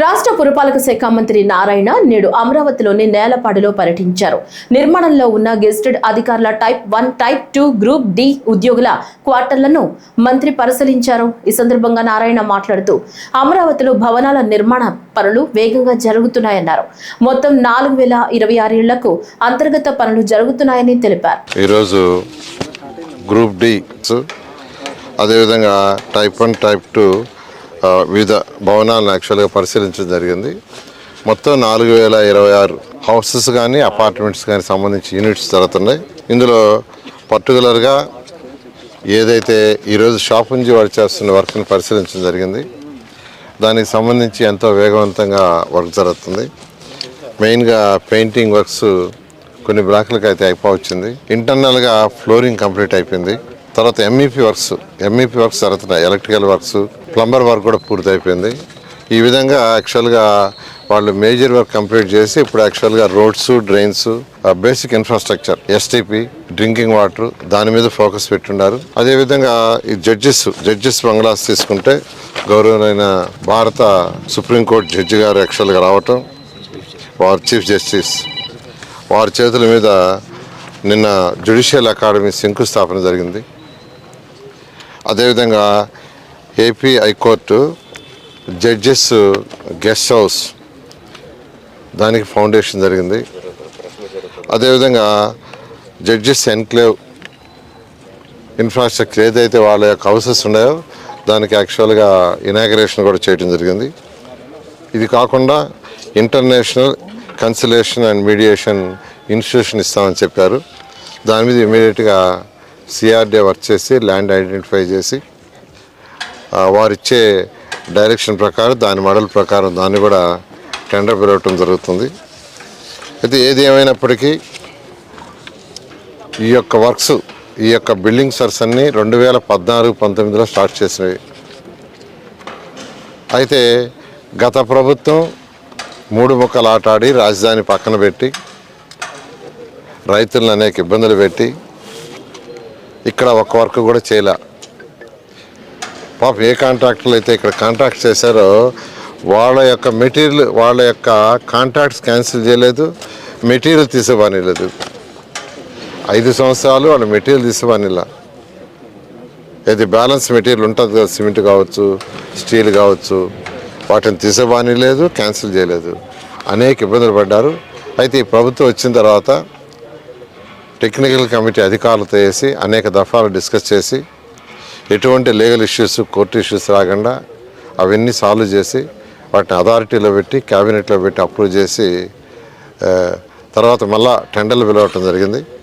రాష్ట్ర పురపాలక శాఖ మంత్రి నారాయణ నేడు అమరావతిలోని నేలపాడులో పర్యటించారు. నిర్మాణంలో ఉన్న గెజిటెడ్ అధికారుల టైప్ 1, టైప్ 2, గ్రూప్ డి ఉద్యోగుల క్వార్టర్లను మంత్రి పరిశీలించారు. ఈ సందర్భంగా నారాయణ మాట్లాడుతూ అమరావతిలో భవనాల నిర్మాణ పనులు వేగంగా జరుగుతున్నాయన్నారు. మొత్తం 4026 ఇళ్లకు అంతర్గత పనులు జరుగుతున్నాయని తెలిపారు. ఈరోజు గ్రూప్ డి అదేవిధంగా టైప్ 1, టైప్ 2 వివిధ భవనాలను యాక్చువల్గా పరిశీలించడం జరిగింది. మొత్తం 4026 హౌసెస్ కానీ అపార్ట్మెంట్స్ కానీ సంబంధించి యూనిట్స్ జరుగుతున్నాయి. ఇందులో పర్టికులర్గా ఏదైతే ఈరోజు షాప్ నుంచి వాడు చేస్తున్న వర్క్ని పరిశీలించడం జరిగింది. దానికి సంబంధించి ఎంతో వేగవంతంగా వర్క్ జరుగుతుంది. మెయిన్గా పెయింటింగ్ వర్క్స్ కొన్ని బ్లాక్లకు అయితే అయిపోవచ్చింది. ఇంటర్నల్గా ఫ్లోరింగ్ కంప్లీట్ అయిపోయింది. తర్వాత ఎంఈపీ వర్క్స్ జరుగుతున్నాయి. ఎలక్ట్రికల్ వర్క్స్, ప్లంబర్ వర్క్ కూడా పూర్తి అయిపోయింది. ఈ విధంగా యాక్చువల్గా వాళ్ళు మేజర్ వర్క్ కంప్లీట్ చేసి ఇప్పుడు యాక్చువల్గా roads, drains, basic infrastructure, STP, drinking water దాని మీద ఫోకస్ పెట్టున్నారు. అదేవిధంగా ఈ జడ్జెస్ బంగ్లాస్ తీసుకుంటే గౌరవనైన భారత సుప్రీంకోర్టు జడ్జి గారు యాక్చువల్గా రావటం, వారు చీఫ్ జస్టిస్ వారి చేతుల మీద నిన్న జ్యుడిషియల్ అకాడమీ శంకుస్థాపన జరిగింది. అదేవిధంగా AP high court judges guest house దానికి ఫౌండేషన్ జరిగింది. అదేవిధంగా జడ్జెస్ ఎన్క్లేవ్ ఇన్ఫ్రాస్ట్రక్చర్ ఏదైతే వాళ్ళ యొక్క హౌసెస్ ఉన్నాయో దానికి యాక్చువల్గా ఇనాగరేషన్ కూడా చేయడం జరిగింది. ఇది కాకుండా international cancellation and mediation institution ఇస్తామని చెప్పారు. దాని మీద ఇమీడియట్గా సిఆర్డీఏ వర్క్ చేసి ల్యాండ్ ఐడెంటిఫై చేసి వారిచ్చే డైరెక్షన్ ప్రకారం దాని మోడల్ ప్రకారం దాన్ని కూడా టెండర్ పిలవటం జరుగుతుంది. అయితే ఏది ఏమైనప్పటికీ ఈ యొక్క బిల్డింగ్ సర్స్ అన్నీ 2014-19లో స్టార్ట్ చేసినవి. అయితే గత ప్రభుత్వం 3 ముక్కలు ఆటాడి రాజధాని పక్కన పెట్టి రైతులను అనేక ఇబ్బందులు పెట్టి ఇక్కడ ఒక్క వర్క్ కూడా చేయలే. పాపం ఏ కాంట్రాక్టర్లు అయితే ఇక్కడ కాంట్రాక్ట్ చేశారో వాళ్ళ యొక్క కాంట్రాక్ట్స్ క్యాన్సిల్ చేయలేదు, మెటీరియల్ తీసేవానిలేదు. 5 సంవత్సరాలు వాళ్ళ మెటీరియల్ తీసేవానిలా. ఏది బ్యాలెన్స్ మెటీరియల్ ఉంటుంది కదా, సిమెంట్ కావచ్చు, స్టీల్ కావచ్చు, వాటిని తీసేవాని లేదు, క్యాన్సిల్ చేయలేదు. అనేక ఇబ్బందులు పడ్డారు. అయితే ఈ ప్రభుత్వం వచ్చిన తర్వాత టెక్నికల్ కమిటీ అధికారులతో వేసి అనేక దఫాలు డిస్కస్ చేసి ఎటువంటి లీగల్ ఇష్యూస్, కోర్టు ఇష్యూస్ రాకుండా అవన్నీ సాల్వ్ చేసి వాటిని అథారిటీలో పెట్టి క్యాబినెట్లో పెట్టి అప్రూవ్ చేసి తర్వాత మళ్ళా టెండర్లు పిలవటం జరిగింది.